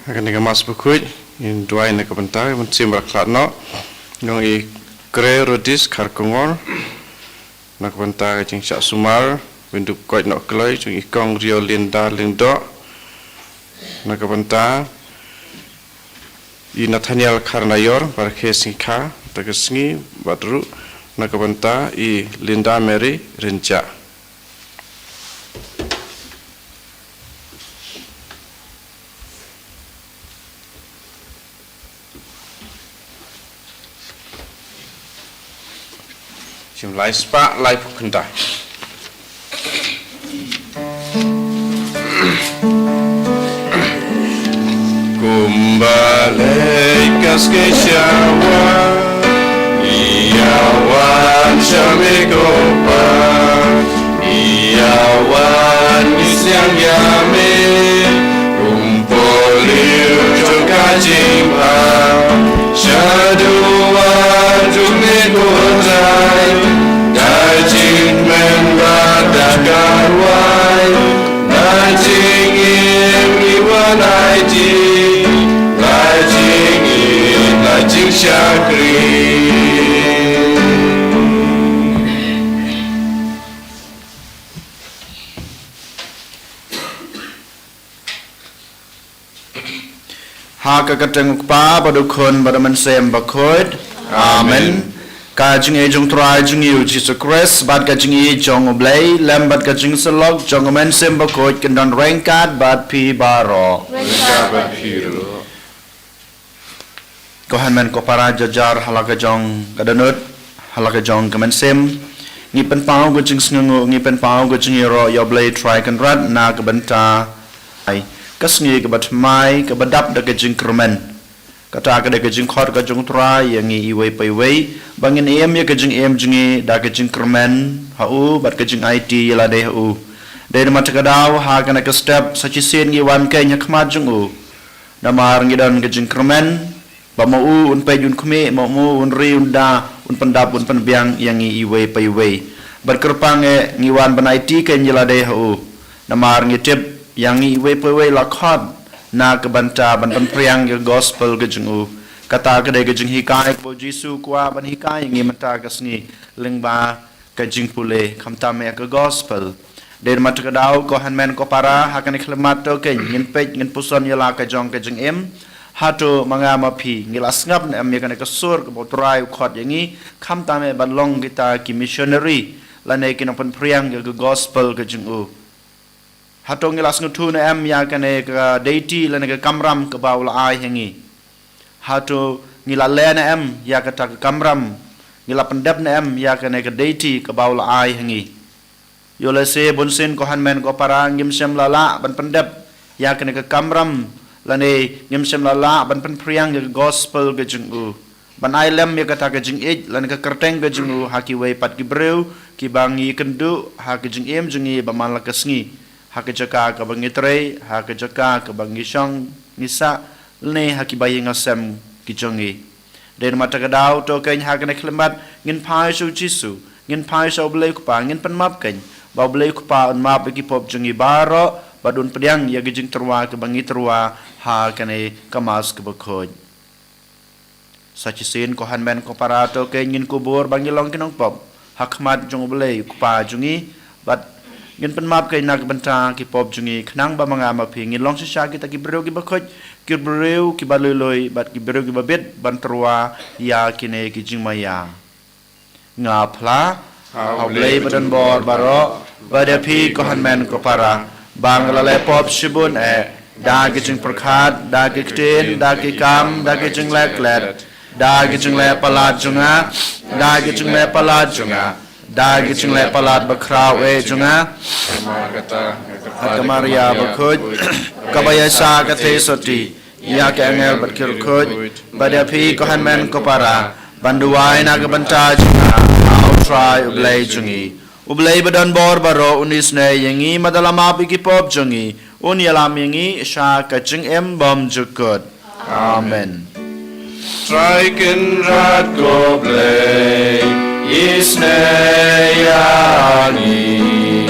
akan dengan mas berkuit in dua ini kebentar mencium raklat no yang i kre rodis karkongor nak kebentar jeng syak sumar bentuk kuat nak kelai jeng ikong rio linda lindo nak kebentar i Nathaniel Karnayor barkesingka tagesngi badru nak kebentar i Linda Mary Renja. Jom lai spa lai pukenda. Kumbale kaske syawa iawan syamikopa iawan isyang yame kumpoliu joka jimpa syadua jumikotai dajin men badakarwai dajin imriwan aiti dajin syakri. Hak keteng pa padukun pada mensem bakod. Amen. Kajing ejong try jing yu Jesus Christ bad kajing ejong oblay lambat kajing selok jong mensem bakod kendon rengkat bad pi baro. Rengkat bad pi ro. Kohan men ko para jajar halaka jong kadanut halaka jong kemensem ngi pen pau go jing sngu ngi pen pau go jing ro yoblay try kan rat na ke benta ai kasngi ke bat mai ke badap de ke jing kermen kata ke de ke jing khot ke jong try yang ngi iwe pai wei bangin em ya ke jing em jingi da ke jing kermen hau bat ke jing IT la de hu de mat ke daw ha kana ke step sachi sen ngi wan ke nya khmat jung u namar ngi dan ke jing kermen ba mau un pe jun khme mau un ri un da un pendap un penbiang yang ngi iwe pai wei berkerpang ngi wan ban IT ke nyi la de hu namar ngi tip yang iwe pewe lakhat na ke banta ban priang ke gospel ke jungu kata ke de ke jing hikai ko jisu kwa ban hikai ngi mata ke sni lingba ke jing pule khamta me ke gospel de mat ke dau ko hanmen ko para hakan khlemat to ke ngin pej ngin puson yala ke jong ke jing em hatu manga mapi ngilas ngap ne am ke sur ke botrai khot yangi khamta me ban long kita ki missionary la ne ke pan priang ke gospel ke jungu hatong ngilas ngutu na em ya kane ka deity la ke kamram ke baula ai hengi hatu ngila le na em ya ka ta kamram ngila pendap na em ya kane ke deity ke baula ai hengi yo le se bunsin ko hanmen ko para ngim sem lala ban pendap ya kane ke kamram la ne ngim sem lala ban pen priang ke gospel ke jungu ban ai lem ya ka ta ke jing ej la ke kerteng ke jungu haki wei pat ki breu ki bangi kendu ha ke jing em jungi ba mal ke sngi hak jaka ke bangitre hak jaka ke bangisong nisa ne hak bayi ngasem kijongi den mata kadau to ken hak ne klemat ngin pai su jisu ngin pai so blei kupa ngin pen map ken ba blei kupa on map ki pop jongi baro badun pediang ya gijing terwa ke bangitrwa ha kane kamas ke bakoj sachisin ko hanmen ko para to ken ngin kubur bangilong kinong pop hakmat jong blei kupa jongi bat ngin pen map kay nak banta ki pop jungi khnang ba manga ma phi ngin long sha kita ki breu ki bakhoj ki breu ki baloi bat ki breu ki babet bantrwa ya kine ki jingmaya nga phla haulei badan bor baro bada phi ko hanmen ko para bangla le pop shibun da ki jing prakhat da ki ten da ki kam da ki jing lek let da ki jing le palat junga da ki jing le palat junga da gicing le palat bakraw junga Maria bakhoj kabaya sa kathe soti ya ke angel batkil khoj bada phi ko hanmen ko para banduai na ke banta junga au try ublay jungi ublay badan bor baro unis ne yangi madalama pi ki pop jungi un yalam yangi sha ka jing em bom jukut amen Try can rat go play Isneyani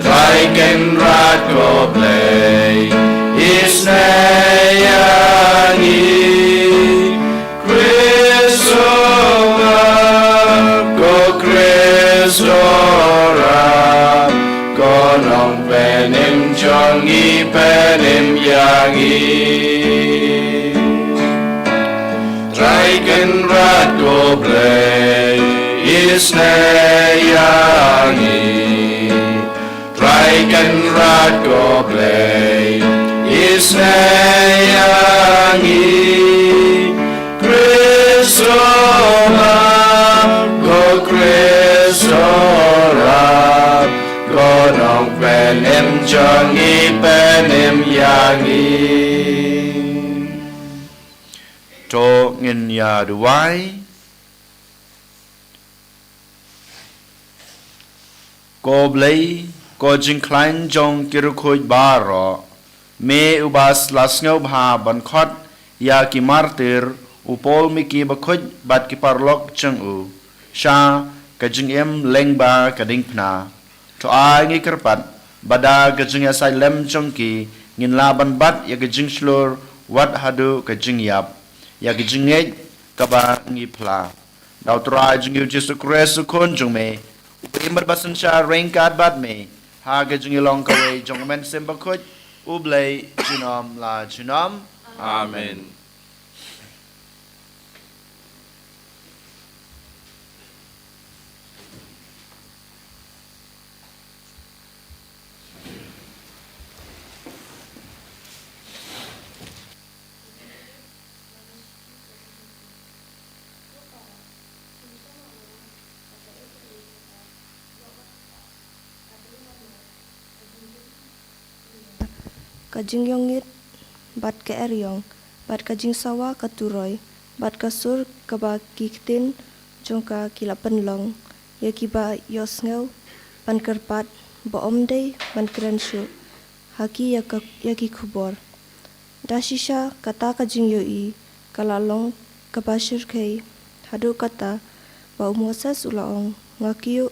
Traiken rat go play Isneyani jongi penim yangi Traiken rat goblay isne yangi Traiken rat goblay isne yangi Kristola go Kristola go nong penim jongi penim yangi to ngin ya duai ko blei ko jing klein jong kiru khoi baro me ubas lasngau bha ban khot ya ki martir upol mi ki ba khoj bat ki parlok chang u sha ka jing em leng ba ka ding pna to ai ngi kerpat bada ka jing ya sai lem chong ki ngin la ban bat ya ka jing slor wat hadu ka jing yap ya ki jing ngej ka ba ngi pla dau tra jing yu jesu Christ kon jong me Imar basan sha rain kad bat me ha ka jing long ka we jong men sem ba khoj ublay chinom la chinom amen Kajing yongit bat ke eryong bat kajing sawa katuroi bat kasur kaba kiktin jongka kilapan long ya kiba yosngau ban kerpat ba omdei ban krenshu haki ya ki kubor dashisha kata kajing yoi kalalong kaba shirkei hadu kata ba umosas ulaong ngakiu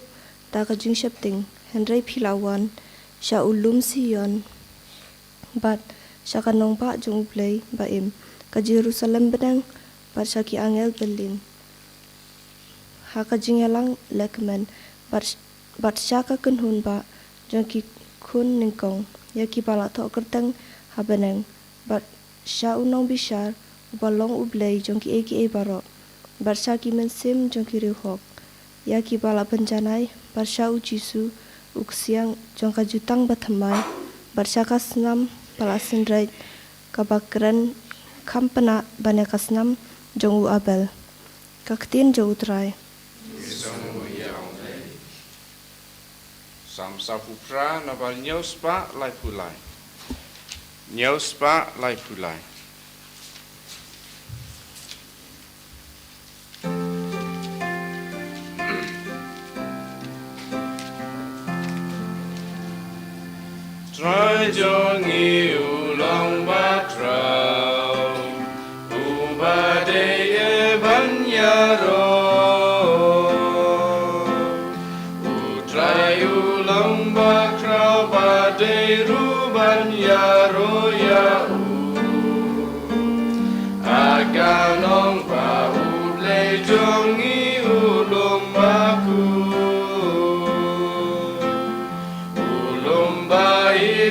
ta kajing shepting hendrai pilawan sha ulum siyon bat syakanong pa jung play baim ka Jerusalem bedang bat syaki angel Berlin ha ka jingalang lekmen bat syaka kunhun ba jong ki kun ningkong ya ki bala tho kertang ha benang bat sya unong bishar balong ublay jong ki eki baro bat syaki mensim jong ki rihok ya ki bala penjanai bat sya ujisu uksiang jong ka jutang bathamai Barsha kasnam palasin right kabakran kampana banyak kasnam jongu abel kaktin jo utrai sam sapupra nabal nyauspa lai pulai nyauspa lai pulai Try jongi ulang batrau ubade banyaro utrai ulang batrau bade rubanyaro ya aganong pa uble jongi ulang baku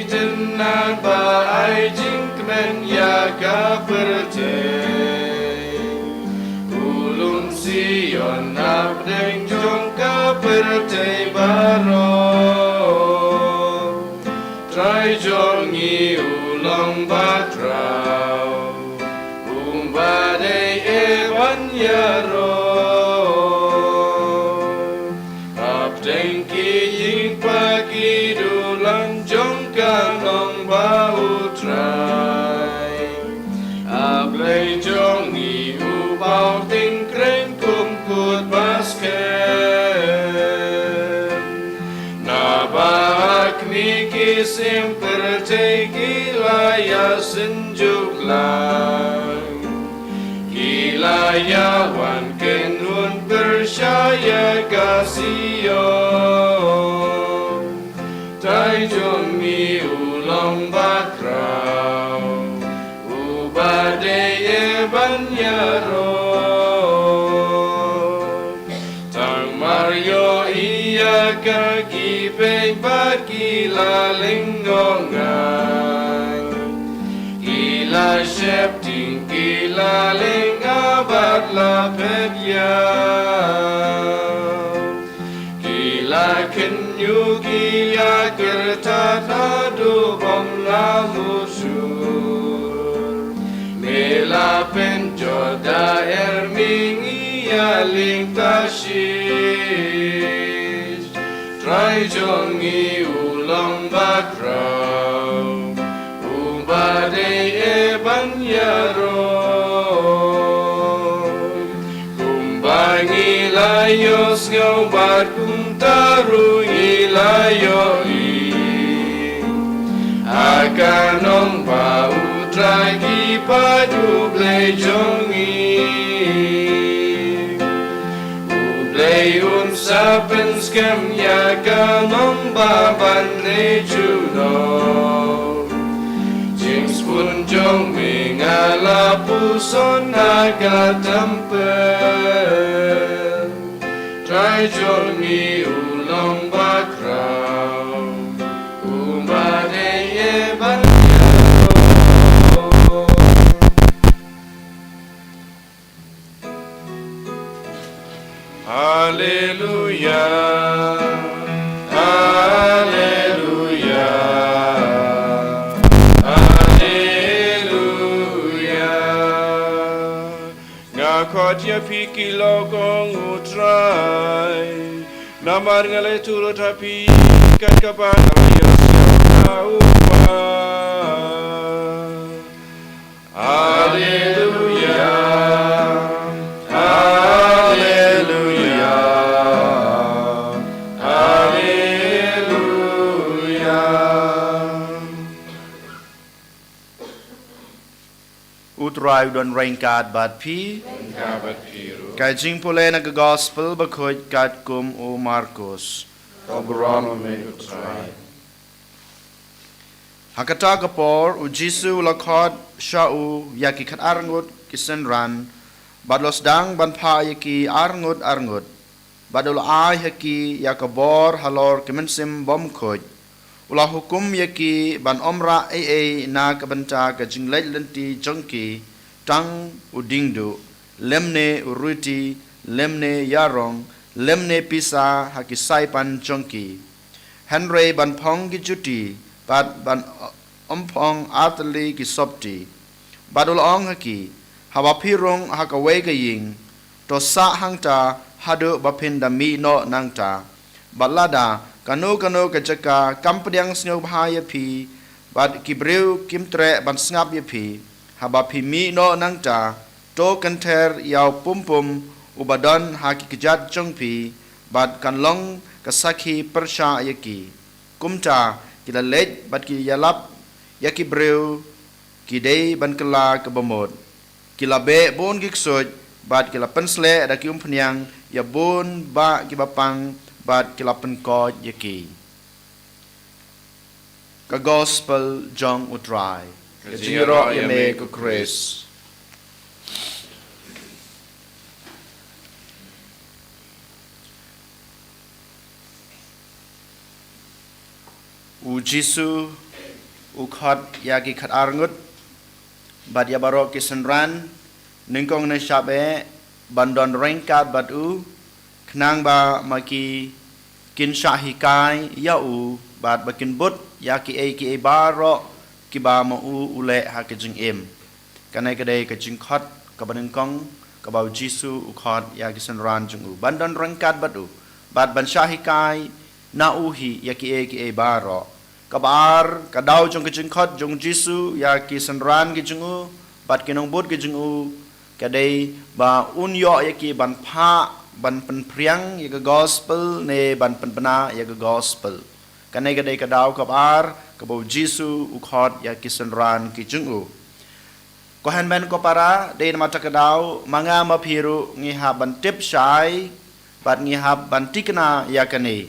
Tenat ba ai jing men ya ka perte ulum sion abdeng jong ka perte baro trai jongi ulang batrau umbade ewan yaro abdeng ki ying pagi dulang jong kanong bau trai ablay jongi ubau ting kreng kumkut basket nabak niki simper gilaya senjuk lang gilaya wan kenun persyaya kasiyo Tai jongi ulang batrau ubade banyaro tang mario iya kaki pe bat gila lingongan gila shepting gila lingabat la pedya gila kenyu gila kertata du bom la musur mela penjoda ermingi ya ling tashish try jongi ulang bakrau ubade eban yaron kumbangi layos ngaubat kumtaru ilayo akanong bau tragi padu blay jongi ublay sapen skam ya kanong baban ne juno jings pun jong mingala puson naga tempen try jongi ulong bakrau umade eban Hallelujah, Hallelujah, Hallelujah. Ngakot ya piki lokong utrai, namar ngale turut hapi kat kapan ayos tahu Hallelujah. Utrai udon rainkat bat pi kai jing pole na ga gospel ba khoj kat kum o Marcos Obrano me utrai. hakata kapor u Jisu lakhot shau yaki khat arngut kisen ran badlos dang ban pha yaki arngut badul ai yaki yakabor halor kemensim bom khoj ula hukum yaki ban omra na kabanta ka jinglai lenti jongki tang udingdu lemne uruti lemne yarong lemne pisa hakisai pan jongki henry ban pong ki juti bat ban ompong atli ki sopti badul ong haki hawa pirong hakawe ka ying to sa hangta hadu bapinda mi no nangta balada kano ka jaka kampediang snyo bahaya pi bad kibreu kimtre ban ngap ye pi haba pi mi no nangta to kanter yaw pumpum ubadon haki kejat jong pi bad kanlong kasaki persha yaki kumta kila lej bad ki yalap yaki breu kidei ban kala kebamod kila be bon giksoj bad kila pensle ada ki umpniang ya bon ba ki bapang bat kilapan ko yaki ka gospel jong utrai ka jiro yame ko Chris u Jisu u khat yaki khat arngut bat ya barok kisenran ningkong na shabe bandon rengkat bat u knang ba maki kin shahikai yau bat bakin but yaki ki baro ki ba ma u ule ha ke jing em kanai kadai ka jing khat ka banin kong ka ba Jisu u khat yaki san ran jung u bandan rangkat bat u bat ban shahikai na u hi yaki ki baro ka bar ka dau jung ke jing khat jung Jisu yaki san ran ki jung u bat kinong but ki jung u kadai ba un yo yaki ban pha ban pen priang yaga gospel ne ban pen pena yaga gospel kanai kadai kadau kabar kabo Jisu ukhot ya kisenran ki jungu ko han ben ko para de mata kadau manga mapiru ngi ha ban tip shai bat ngi ha ban tikna ya kane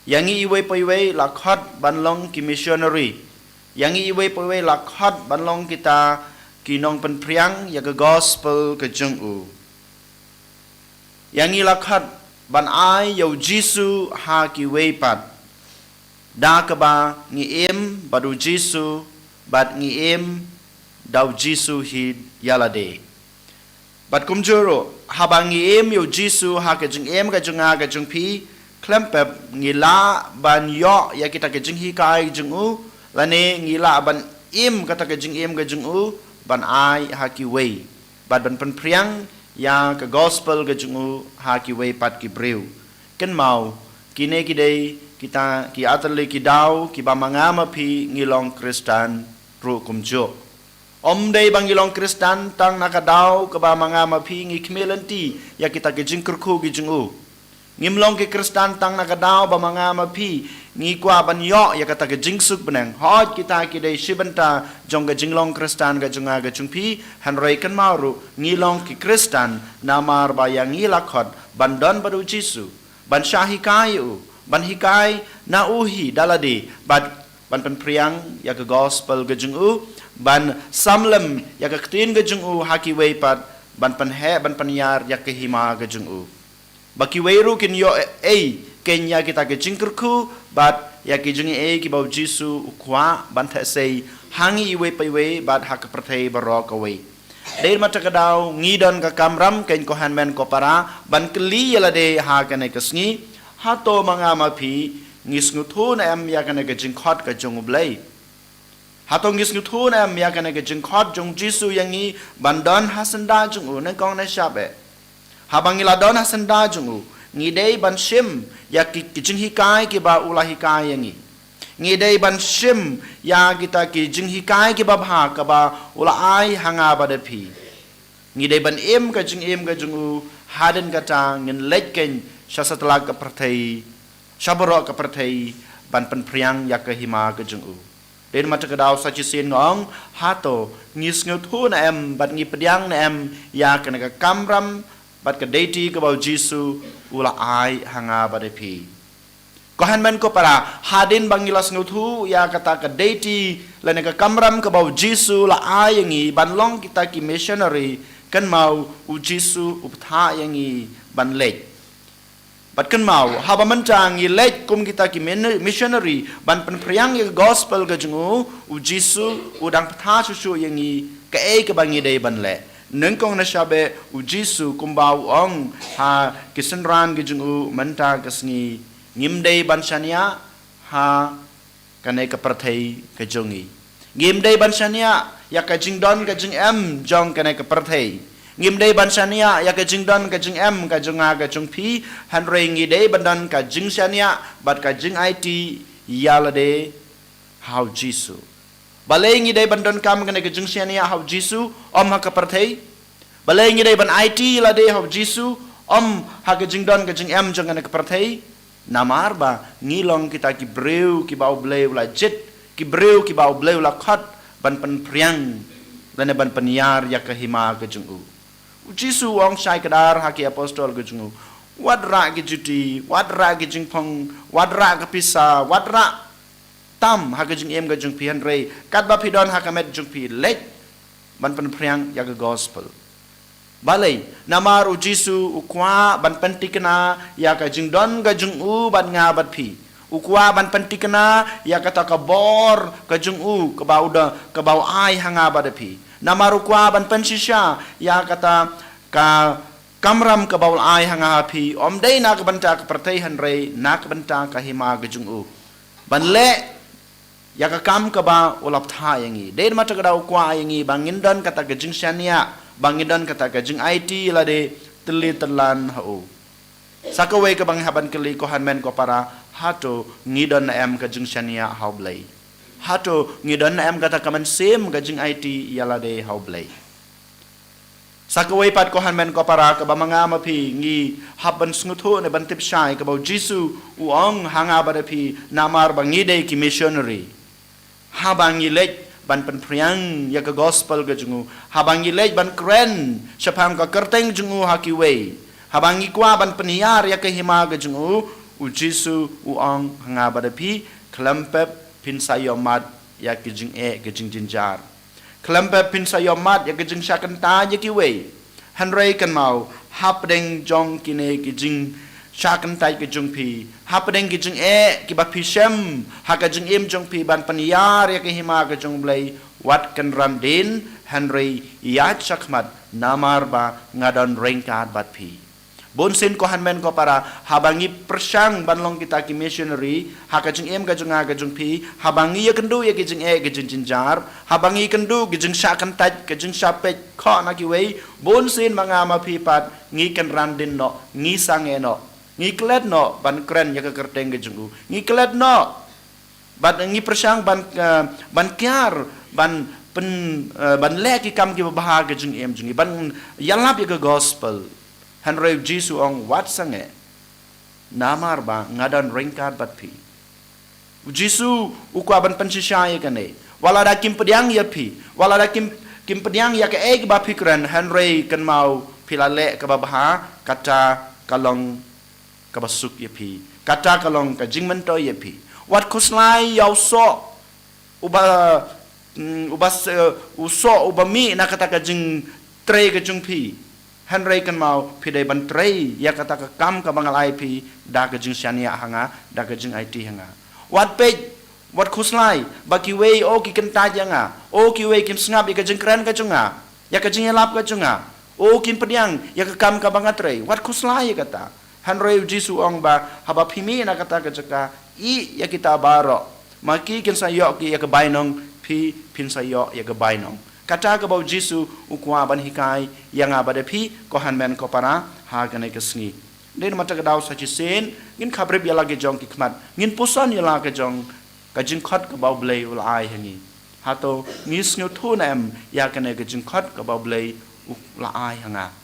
yangi iwe poiwe la khot ban long ki missionary yangi iwe poiwe la khot ban long kita kinong pen priang yaga gospel ke jungu yang ilakhat ban ai yau Jisu ha ki weipat da ka ba ngi em badu Jisu bat ngi em dau Jisu hi yalade bat kum juro haba ngi em yo Jisu ha ka jing em ka junga ka jung pi klempep ngi la ban yo ya kita ka jing hi kai jung u lane ngi la ban im kata ka jing em ka jung u ban ai ha ki wei bat ban pen priang ya ka gospel ka jung u ha ki wei pat ki breu ken mau kine ki dei kita ki atale ki dau ki ba mangama pi ngilong Kristan ru kum jo om dei bang ngilong Kristan tang nakadau ka ba mangama pi ngi kmelanti ya kita ke jing kurku ki jung u ngimlong ke Kristan tang nakadau ba mangama pi ngi kwa ban yo ya kata ke jing suk benang hot kita ki dei shibanta jong ga jinglong Kristan ga junga ga jung pi han roi kan mauru ngilong ki Kristan namar ba yang ngilakot ban don badu Jisu ban syahi kayu ban hikai na uhi dalade ban pen priang ya ke gospel ga jung u ban samlem ya ke tin ga jung u haki wei pat ban pen he ban pen yar ya ke hima ga jung u baki weiru kin yo kenya kita ke jingkerku bat ya ke jung ki bau Jisu kwa ban tha sei hangi iwe pai we bat hak perthei barok away deir mata kadau ngidon ka kamram ken ko hanmen ko para ban kli yala de ha kane kasngi hato mangama phi ngisngu thun em ya kane ke jingkhot ka jung blai hato ngisngu thun em ya kane ke jingkhot jung Jisu yangi bandon hasanda jung u na kong na shabe habangila don hasanda jung u ngi dei ban shim ya ki jing hikai ki ba ula hikai yangi ngi dei ban shim ya kita ki jing hikai ki ba bha ka ba ula ai hanga ba de phi ngi dei ban em ka jing u haden ka ta ngin lek ken sasatla ka prathai shabro ka prathai ban pen priang ya ka hima ka jing u den mata ka daw sa chi sin ngong hato ngis ngu thu na em bat ngi pediang na em ya ka na ka kamram bat ka deiti ka ba Jisu ula ai hanga ba de phi ko hanmen ko para hadin bangilas nguthu ya kata ka deiti lane ka kamram ka ba Jisu la ai ngi ban long kita ki missionary kan mau u Jisu uptha yangi ban lek bat kan mau haba mantang ngi lek kum kita ki missionary ban pen priang ye gospel ka jungu u Jisu udang ptha su yangi ka ka bangi dei ban le neng kong na shabe u Jisu kumbau ong ha kisenran gi jungu manta kasngi ngimdei ban shania ha kane ka prathai ka jongi ngimdei ban shania ya ka jingdon ka jing em jong kane ka prathai ngimdei ban shania ya ka jingdon ka jing em ka jonga ka jong phi han rengi dei bandan ka jing shania bat ka jing it yalade how Jisu balengi dei bandon kam kane ka jing shania how Jisu om ha ka prathai balengi dei ban it la de how Jisu om ha ka jingdon ka jing em jong kane ka prathai namar ba ngilong kita ki breu ki bau bleu la jet ki breu ki bau bleu la khat ban pen priang lane ban pen yar ya ka hima ka jungu Jisu ong shai kadar ha ki apostol ka jungu wadra ki juti wadra ki jingpong wadra ka pisa wadra tam ha ka jing em ka jung pi han rei kat ba pidon ha ka met jung pi let ban pen priang ya ka gospel balai namar u Jisu ukwa ban pentikna ya ka jingdon ga jungu ban nga bat phi ukwa ban pentikna ya kata ka bor ka jungu ka bauda ka bau ai hanga bat phi namar ukwa ban pensisha ya kata ka kamram ka bau ai hanga phi om dei na ka banta ka prathai han rei na ka banta ka hima ga jungu ban le ya ka kam ka ba ulap tha yangi dei mata ka dau kwa yangi bangin don kata ga jingshania bangidan kata ka jing IT la de teli telan ho sakawe ka bang haban keli ko hanmen ko para hato ngidon na em ka jing shania how blai hato ngidon na em kata kaman sem ka jing IT yala de how blai sakawe pat ko hanmen ko para ka bamanga mapi ngi haban snguto ne bantip shai ka bau Jisu uong hanga ba pi namar bangi de ki missionary habangi lek ban pen priang ya ka gospel ga jungu habangi lej ban kren shapam ka kerteng jungu hakiwe habangi kwa ban peniar ya ka hima ga jungu u Jisu u ong hanga ba pi klempep pin sayomat ya ki jing ga jing jinjar klempep pin sayomat ya ka jing shakan ta ya ki we hanrei kan mau hapdeng jong kine ki jing syakan tai ke jung pi ha pedeng ke jung e ki ba pi shem ha ka jung im jung pi ban paniar ya ke hima ke jung blai wat kan ram din Henry yat sakmat namar ba ngadon rengkat bat pi bon sin ko hanmen ko para habangi persang banlong kita ki missionary ha ka jung em ka jung a ka jung pi habangi ya kendu ya ki jung e ki jung jinjar habangi kendu ki jung syakan tai ke jung sapet kho na ki wei bon sin mangama pi pat ngi kan ran din no ngi sang e no ngi klet no ban kren ya ka kerteng ke jung ngi klet no ban ngi persang ban kyar ban ban le ki kam ki bah ke jung em jung ban yalap ya ka gospel Henry Jisu ong wat sange namar ba ngadan rengkat bat pi Jisu ukwa ban pansisya ya kane wala da kim pediang ya pi wala da kim pediang ya ke eg ba pikran Henry kan mau pilale ke babaha kata kalong ke basuk ya pi kata kalong ke jingmento ya pi wat kuslai yau so uso ubami na kata ka jing tre ke jung pi Henry kan mau pidai bantrei ya kata ka kam ka bangal IP da ka jing syania hanga da ka jing IT hanga wat page wat khuslai baki wei o ki kan ta janga o ki wei kim snap ya ka jing kren ka junga ya ka jing lap ka junga o kim pediang ya ka kam ka bangatrei wat khuslai ya kata Henry Jisu ong ba haba phimi na kata ka jaka I ya kita baro maki kin sa yo ki ya ka bainong pi pin sa yo ya ka bainong kata ka bau Jisu ukwa ban hikai yang abade pi ko hanmen ko para ha gane ke sngi den mata ka daw sa chi sen ngin khabrib ya lage jong ki khmat ngin pusan ya lage jong ka jing khat ka bau blei ul ai hangi ha to ngis nyu thu na em ya gane ka jing khat ka bau blei ul ai hanga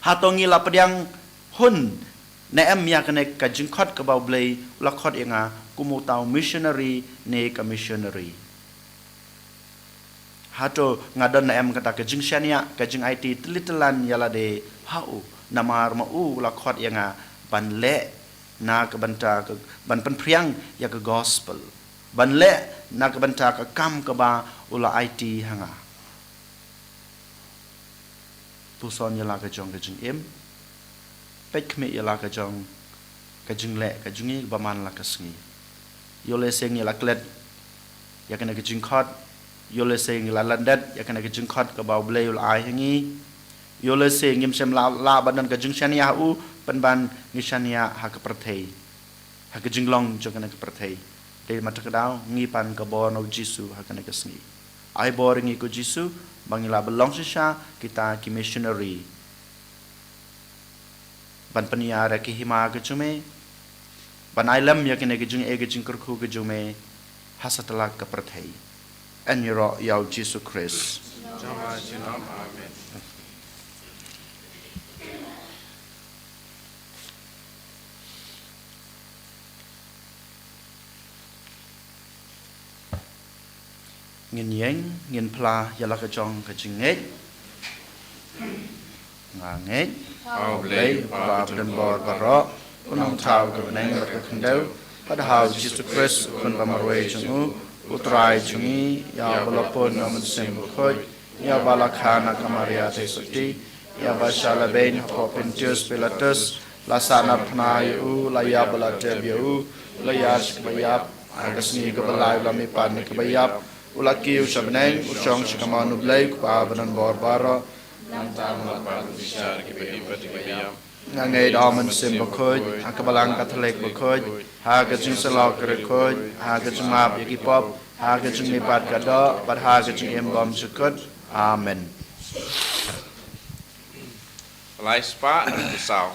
ha to ngi la pediang hun na em ya gane ka jing khat ka bau blei la khat yanga kumu tau missionary ne ka missionary hato ngadon na em kata ke jing syania ke jing IT telitelan yala de hau namar ma la khot yanga ban le na ke banta ke ban pen priang ya ke gospel ban le na ke banta ke kam ke ba ula IT hanga tu son yala ke jong ke jing em pek kme yala ke jong ke jing le ke jungi ba man la ke sngi yole seng yala klet ya ke na ke jing khot yole seng la landat ya kana ke jing khat ka bau bleul ai hangi yole seng yim sem la badan ka jing shania u ban ni shania ha ka perthei ha ka jing long jo kana ka perthei de mat ka daw ngi pan ka bo no Jisu ha kana ka sngi ai bo ringi ko Jisu bangila belong sha kita ki missionary ban paniara ki hima ka chume ban ailam ya kana ke jing e ke jing kurkhu ke jume hasatla ka perthei en yero yau Jesus Christ. Jama jinam amen. Ngin yeng ngin pla yala ka jong ka jingej. Ngangej. Au blei ba ben bor baro unong tau ka beneng ka kendau pada hau Jesus Christ kun ba marwe jungu utrai chungi ya balapon naman sembukhoy ya balakhana kamaria te sukti ya bashala ben hopintius pilatus lasana pnayu la ya balatebiu la yash bayap agasni kabalay lami pan kabayap ulakiu sabneng usong sikamanu blay pa banan borbara nang tama pa bisyar ki pedipat ki bayam ngay daman sembukhoy akabalang katalik bukhoy ha gajing salak rekhoy ha gajing map yakipop ha gajing nipat kada pad ha gajing embom sukut amen Lai spa dan pisau.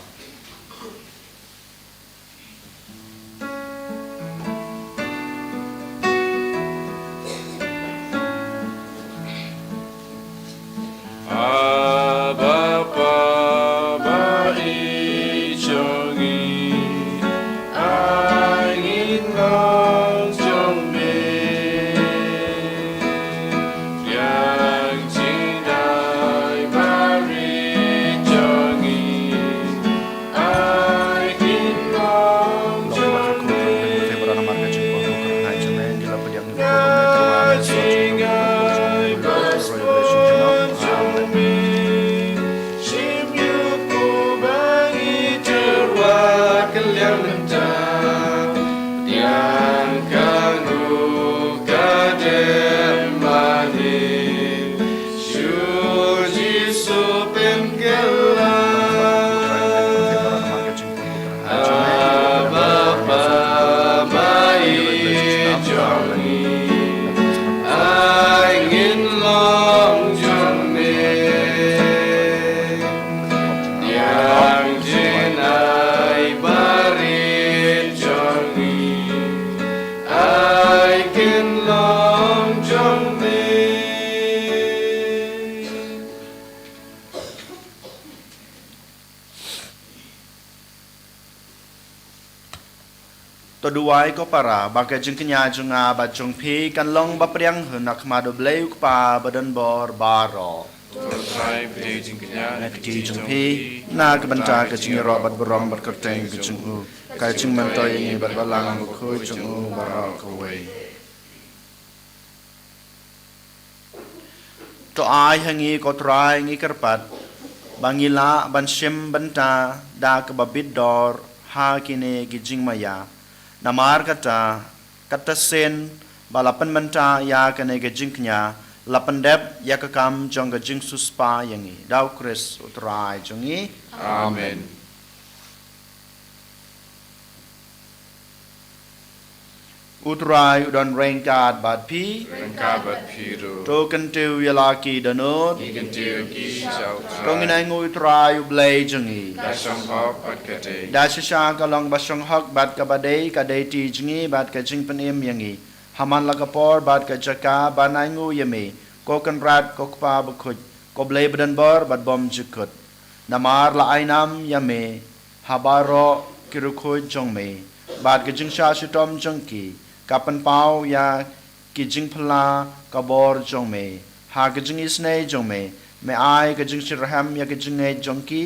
kinh lòng trong mình. Toduai ko para baka jeng kenya junga ba jong pi kan long ba priang hunak ma do bleu pa badan bor baro. Trai beli jingknya Na ki jong pi na ka banta ka jing ro bat brom bat kerteng ka jung u ka jing man toy ni bat balang ko jung u baro ko wei. To ai hangi ko trai ngi kerpat bangila ban shim banta da ka babit dor ha kine ki jing maya. Namar kata sen balapan menta ya kene ke jingknya lapan dep ya kekam jong ke jing suspa yangi dau kris utrai jongi Amen. utrai udon rengkat bat pi Rengkabat piru. to kentiu yalaki danut Ikan tiu ki sau to nginai ngui utrai ublei jongi Dasang hok pat kate. da shisha kalong basong hok bat ka badei ka dei ti jingi bat ka jing penim yangi haman lakapor bat ka jaka banai ngu yami ko kan rat ko pa bakut ko blei badan bor bat bom jikut namar la ainam yami habaro kirukhu jongme bat ka jing sha shitom jongki kapan pau ya ki jing phla ka bor jongme ha ka jing isnei jongme me ai ka jing shirham ya ka jing ei jongki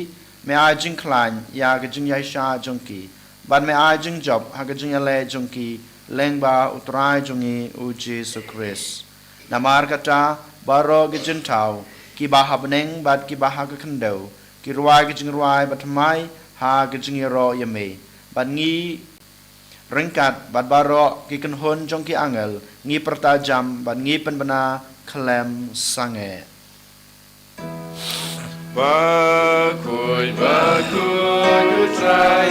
me ai jing klan ya ka jing yai sha jongki ban me ai jing job ha ka jing ale jongki lengba utrai jongi uji sukris namar kata baro ka jing tau ki ba habneng bat ki ba ha ka khandau ki ruai ka jing ruai bat mai ha ka jing ro yame ban ngi rengkat bat baro ki kan hon jongki angel ngi pertajam bat ngi penbena klem sange Bakut utrai.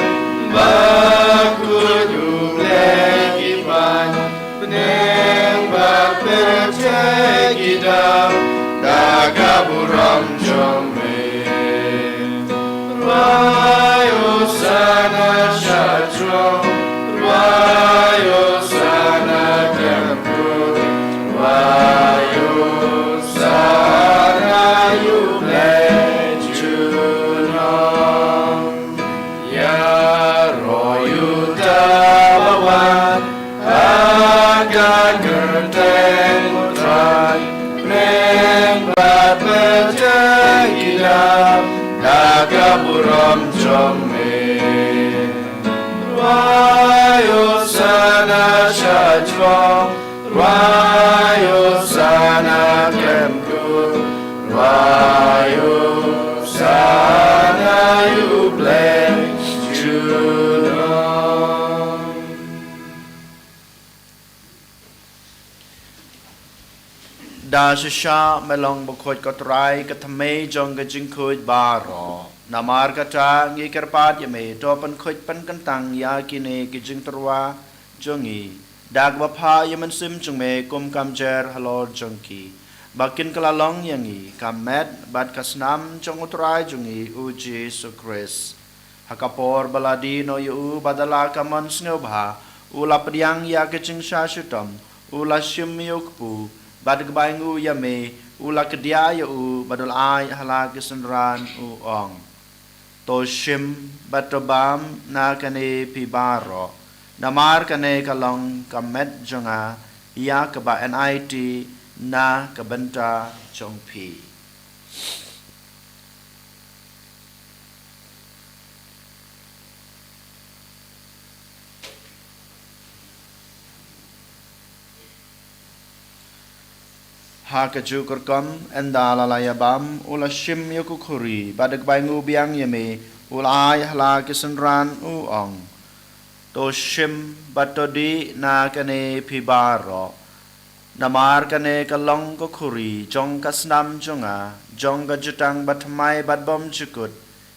Bakut ublei kipan. Peneng bak percaya kita. Daga buram jombe. Ruayo sana syatro. Ruayo sana kempur. Ruayo sana yublei junong. Ya royu tabawan. Agak kerteng utrai. Neng bat berjegidam. Daga buram jombe. Ruayo sana syatro. Ruayo sana kemku. Ruayo sana yublei junong. da shisha melong bukhoy kotrai kathame jong ka jing khoj baro namar kata ngi kerpat yame to pan khoj pan kantang ya kine ki jing terwa jongi dag bapha yaman sim jongme kum kamjer halor jongki bakin kalalong yangi kamet bat kasnam jong utrai jongi uji sukris hakapor baladi no yu badala kaman snobha ula pediang ya ke jing shashutam ula shim yukpu bad kebaingu yame ula kedia yu badul ai hala kesenran u ong to shim batobam na kane pibaro namar kane kalong kamet jonga ya keba NIT na kabenta jongpi ha kaju kurkam enda lalayabam ula shim yukukuri badak baingu biang yame ula ay hala kisenran uong to shim batodi na kane pibaro namar kane kalong kukuri jong kasnam jonga jong gajutang batmai badbom chukut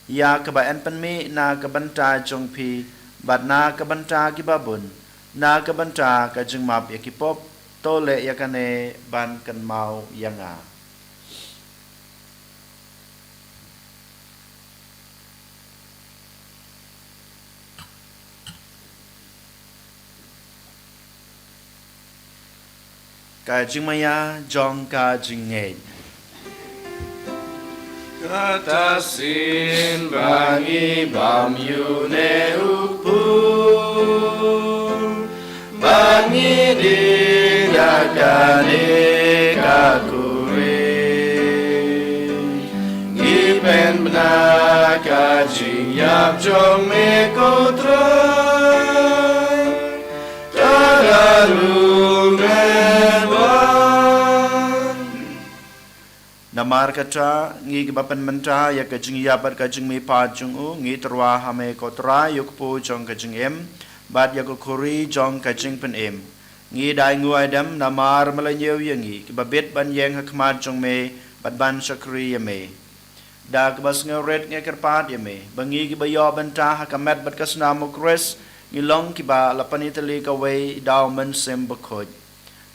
ya kabaen penmi na kabanta jongpi bat na kabanta kibabun na kabanta kajeng map yakipop tole yakane ban kan mau yanga ka jing maya jong ka jing ngej Katasin bangi bam yu ne upum bangi didakane kakure ngipen benak kajing yap jong me kotrai tadalu mewan Namar kata ngi kebapan menta ya kajing yabat kajing mi pa jung u ngi terwa hame kotra yuk pu jong kajing em bat ya ko kuri jong kajing pen em ngi dai ngu adam namar malanyew yangi kebabet ban yang hakmat jong me bat ban sakri ya me da kebas ngeret ngi kerpat ya me bangi ki bayo benta hakamat bat kasna mukres ngi long ki ba lapan itali ka we daw men sem bakoj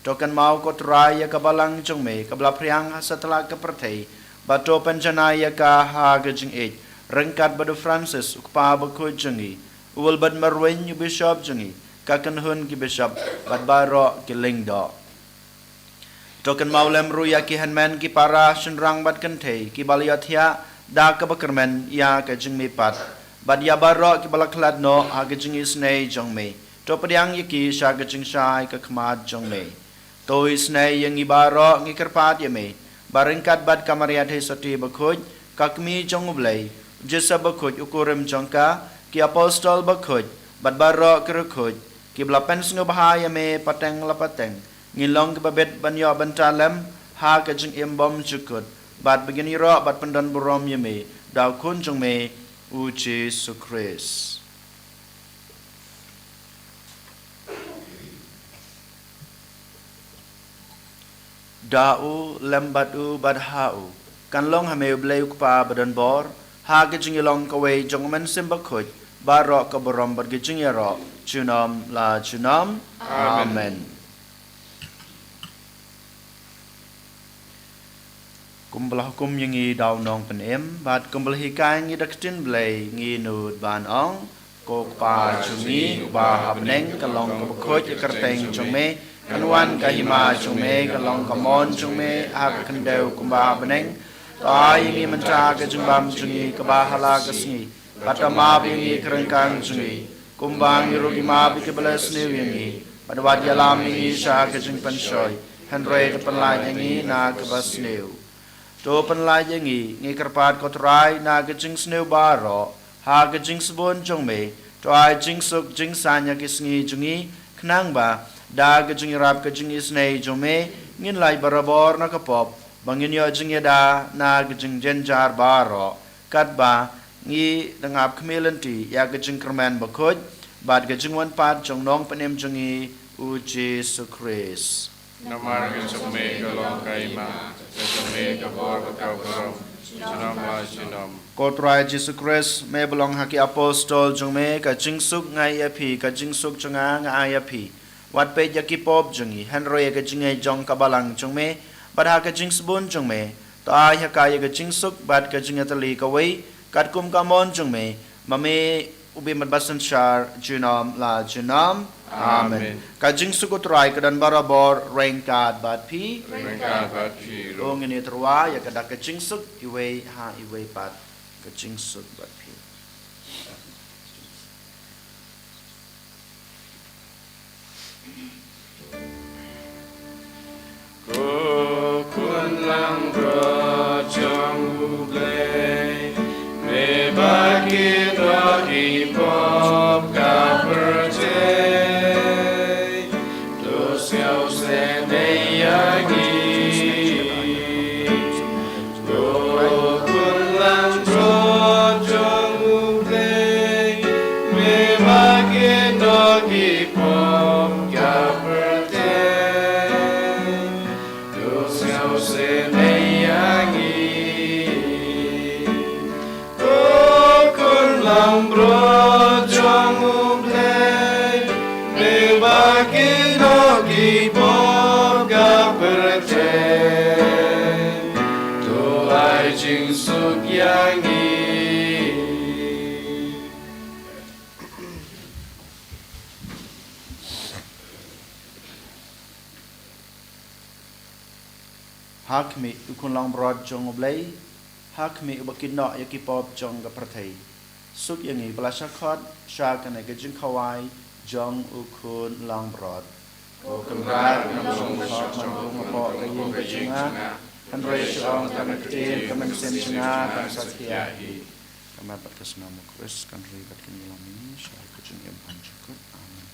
Tokan mau kotrai ya kabalang jong me kabla priang setelah kepertai bato penjana ya ka ha gajing ej rengkat badu Francis ukpa baku jengi uwal bad marwen yu bishop jengi kakan hun ki bishop bad baro ki lingdo Tokan mau lemru ya ki hanman ki para shenrang bad kentei ki baliatia da ka bakermen ya ka jing me pat bad ya baro ki balaklat no ha gajing isnei jong me to padiang ya ki sha gajing shai ka khmat jong me Tôi snai yang ibaro ngi kerpat yame baringkat bad kamariat he soti bakhoj kakmi jong ublai jesa bakhoj ukurim jongka ki apostol bakhoj bad baro kerkhoj ki blapen sngo bahaya me pateng lapateng ngilong ke babet banyo bantalem ha ka jing embom chukut bad begini ro bad pendan burom yame daw kun jong me u Jesus Christ Da'u lembatu badha'u kan long hame blei ukpa badan bor ha gijing long kawai jong men simbakhuj baro ka borom bad gijing yaro chunam la chunam amen kumbelah hukum yangi daw nong pen em bad kumbelah hikai ngi daktin blei ngi nud ban ong kok pa chungi ba habneng kalong kabakhuj kerteng jong me Kanuan kahima chume kalong kamon chume ak kendeu kumba beneng tai ngi mentra ke jumbam chungi kabahala kasni patama bingi kerengkang chungi kumbang rugi ma bi ke belas ni wingi padwat yalam ngi sha ke jung pansoi henre ke penlai ngi na ke basneu to penlai ngi kerpat kotrai na ke jung sneu baro ha ke jung sebon chume to ai jing suk jing sanya ke sngi chungi knang ba da gajing rap gajing isnei jome ngin lai barabor na kapop bangin yo jing da na gajing jenjar baro kat ba ngi dangap kmelanti ya gajing kerman bakoj bad gajing wan pat jong nong penem jongi u Jesus Christ Namar gajing kalong kaima gajing kabor bakau karom Chinam la chinam Kotrai Jesus Christ me belong haki apostol jome gajing suk ngai api gajing suk jonga ngai api Wat pe jaki pop jungi henry ka jingai jong kabalang jongme badha ka jing sabun jongme to ai ha ka ka jing suk bad ka jing atali ka wei kat kum kamon jongme mame ubi mat basan shar junam la junam amen ka jing suk utrai ka dan barabor rengkat bad pi Rengkat bat pi long ini terwa ya ka dak ka jing suk iwei ha iwei pat ka jing suk bad pi Kun lang bro chong ublei me bagi do hip-hop ka percay to siau se ne yagi kun lang bro chong ublei me bagi do hip-hop ka percay Bro jong ublei me bagi no gi pop ga percay to ai jing suk yangi hak mi ukun lang brod jong oblay hak mi ubakin no yaki pop jong ga prathai suk yangi balasha khot sha kan ga jing khawai jong ukun lang brod o kamrat nam song khot man bung po ga yin ga jinga kan roi chong kan tin kan sen jinga kan satya hi kamat kasna mo kris kan roi bat kin lamin sha ga jing em panchukut amen.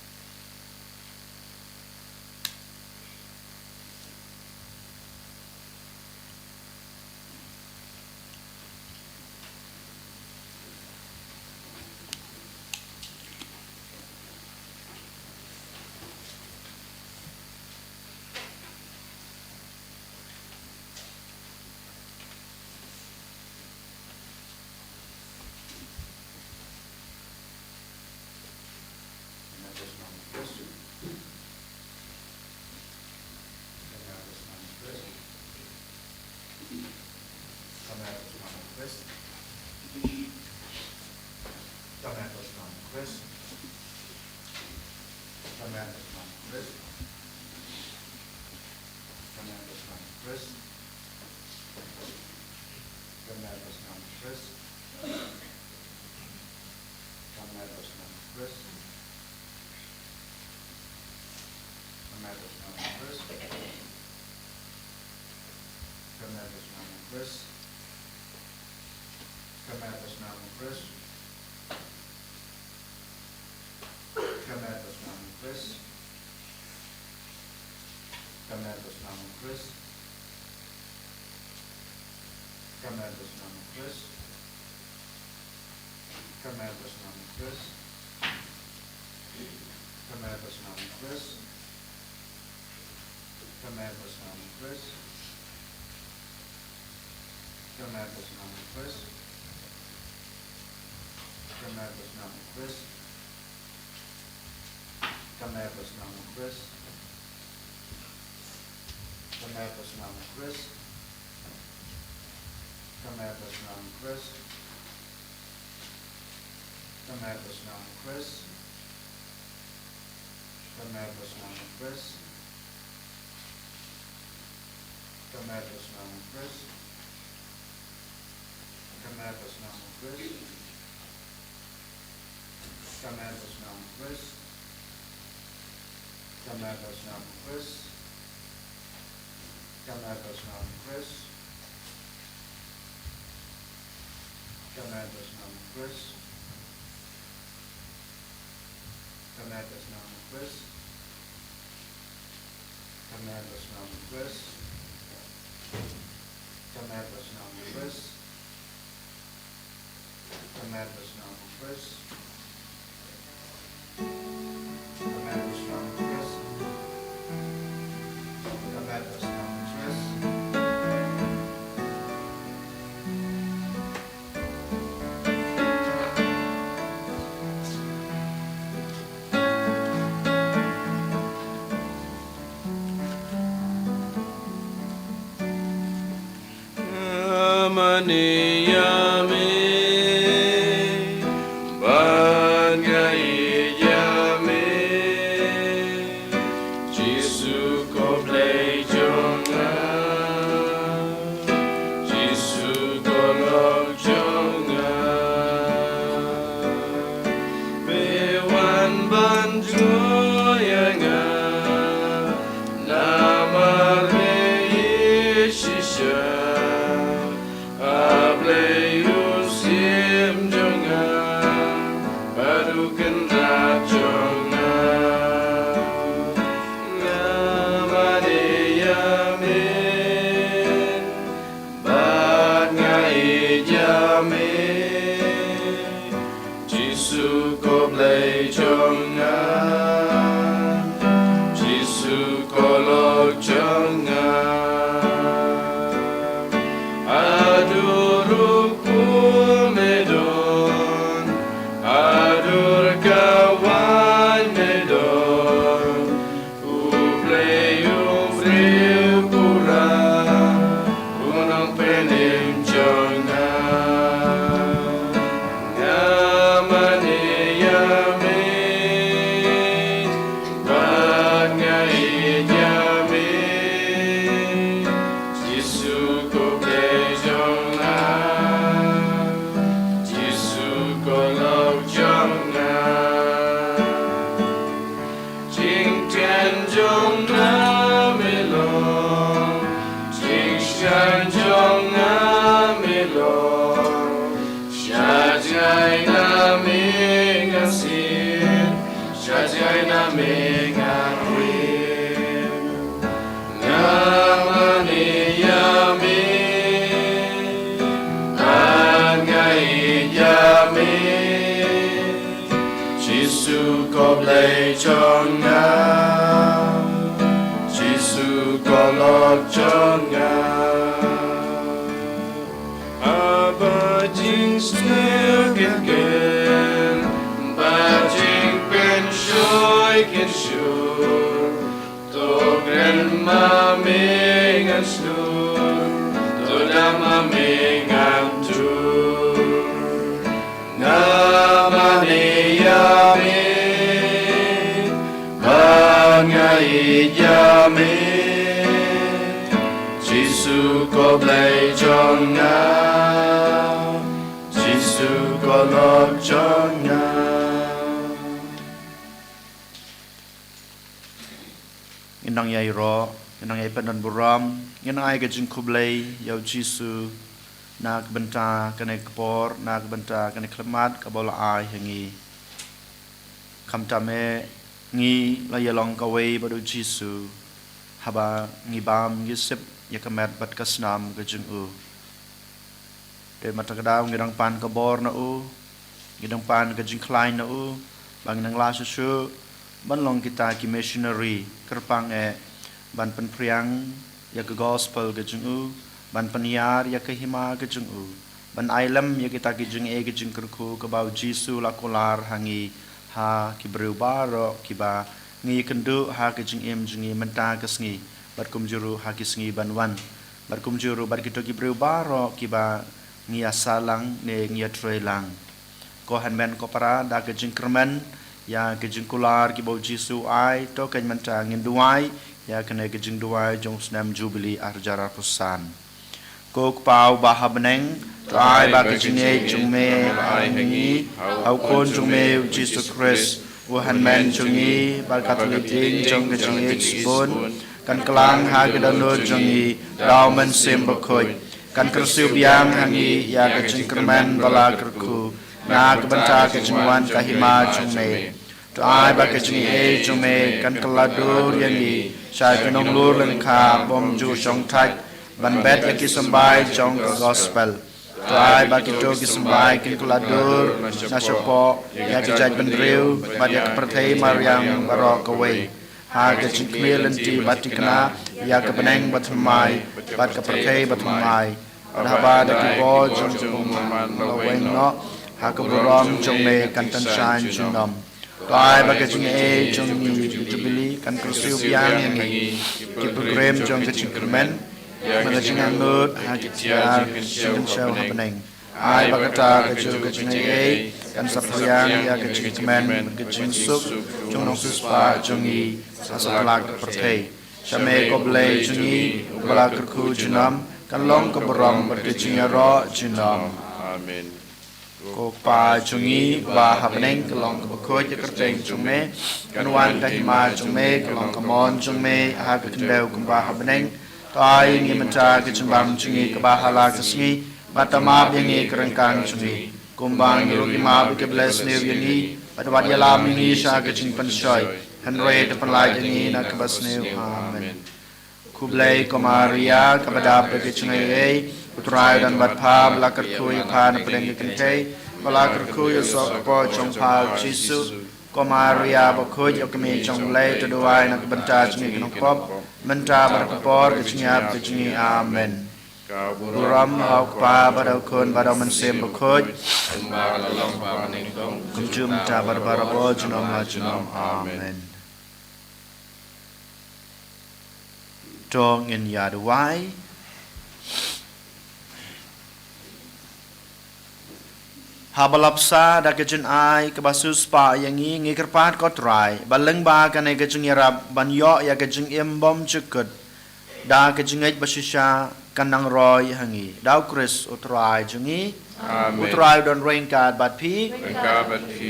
blei cho ngao Giêsu có lo cho ngao Abba jing sneo gen Ba jing ben shoy gen shur To gren ma ming an snur To dama ming an tur Namane Yamin Bangai Yamin Giêsu có blei cho ngao Giêsu có lo cho ngao Nginang yai ro Nginang yai penan buram Nginang ai ke jing ko blei Yau Giêsu Nak benta kene kepor nak benta kene klemat kabola ai hangi kam tame ngi la yalong kawe badu Giêsu haba ngi bam yusip yakamet bat kasnam gajung u de matakadaw ngi dang pan kabor na u ngi dang pan gajung klein na u bang nang la su ban long kita ki missionary kerpang ban pen priang yak gospel gajung u ban paniar ya kahima ke jung u ban ailam ya kita ke jung ke jung kerku ke bau Giêsu la kolar hangi ha ki breu baro ki ba ngi kendu ha ke jung menta ke sngi bat kum juru ha ki sngi ban wan bat kum juru bat kita ki breu baro ki ba ngi asalang ne ngi trelang ko han men ko para da ke jung kermen ya ke jung kolar ki bau Giêsu ai to ke menta ngin duai ya kene ke jung duai jong snam jubilee arjara pusan Kok pau baha beneng Trai bagi jinge jungme ai hengi Au kon jungme Jesus Christ Wuhan men jungi Bal katoliting jong ke jinge spun Kan kelang ha ke danur jungi Dau men sim bakoi Kan kersiu biang hangi Ya ke jing kermen bala kerku Na ke benta ke jingwan kahima jungme Trai bagi jinge jungme Kan keladur yangi Syai penong lur lengka Bom ju jong taj ban bet ya ki sambai jong gospel trai ba ki to ki sambai ki kuladur na sopo ya ki jaj ban riu ba ya perthei mariam barok away ha ke chikmel anti batikna ya ke beneng batmai bat ke perthei batmai ha ba da ki bo jong man away no ha ke borom jong me kan tan shan jungam trai ba ke jing jong ni jubilee kan kursiu biang ni ki program jong ke chikmen Mengajian nut hajitiar kecil show happening. Ai bagata kecil kecil kan sapriang ya kecil kemen kecil sup jong nong suspa jongi sasaplak pertei. Shame koblei jongi balak kerku junam kan long keberong berkecilnya ro junam. Amin. Ko pa jongi ba happening kelong kebekoj ya kerteng jongme kan wan kahima jongme kelong kemon jongme ha kendau kemba happening. Tai ngi menta ke jembam jungi ke bahala ke singi mata maaf yangi kerengkang jungi kumbang ngiru ki maaf ke bless new yangi pada wat yalam yangi sya ke jing penshoy henre depan lai yangi na ke bas new amen kublai komaria ke badap ke jungi utrai dan bat pa belakar kuy pan pedeng ke kente belakar kuy sok po jong pa Giêsu komaria bakuj yo kemi jong lay to duai na ke benta jungi kenong pop Menta berkepor kecingiap kecingi amen. Buram hau pa badau kun badau mensem berkuj. Kumjum ta barbarabo junom la junom amen. Dong in yaduai. Habalapsa da kecin ai kebasus pa yangi ngikerpat kotrai baleng ba kanai kecing yarab ban yo ya kecing imbom cekut da kecing ej basisha kanang roy hangi dau kris utrai jungi utrai don rengkat bat pi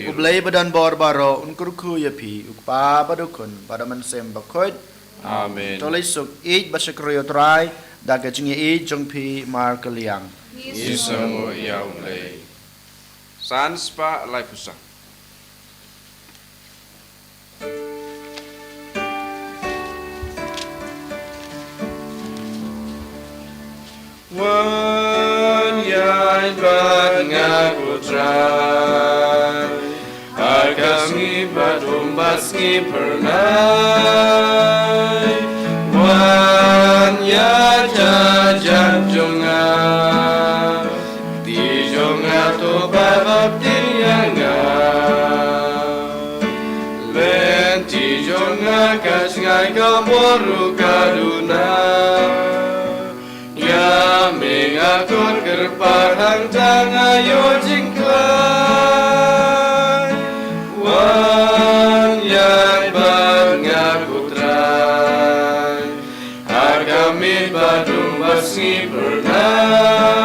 ublei badan bor baro unkurku ya pi ukpa badukun pada mensem bakot Amen. tolisuk ej basikri utrai da kecing ej jong pi mar kaliang Yesu ya ulei. Sans pa lai pusa. Wan yai bat ngaku trai, akas ngibat umbat ngi pernai wan ya jajan jonga di jonga to babab tianga len di jonga kasngai kamoru kaduna ya mengakor kerparhang tanga yo jingklai wan yang bangakutrai hargami badung basngi pernai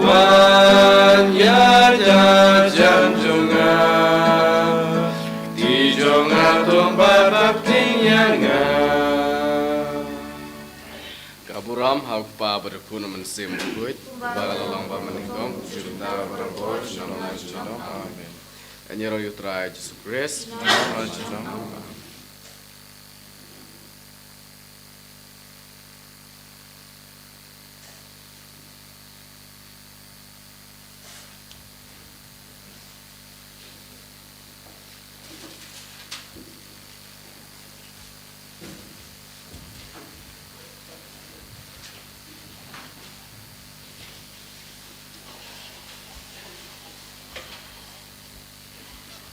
wan ya jajan jonga di jonga tumba baptinyanga Kaburam haupa berkuna mensim kuit bagalang ba meningkong cerita barang bos nalong amin. Anyero yutrai Jesus Christ.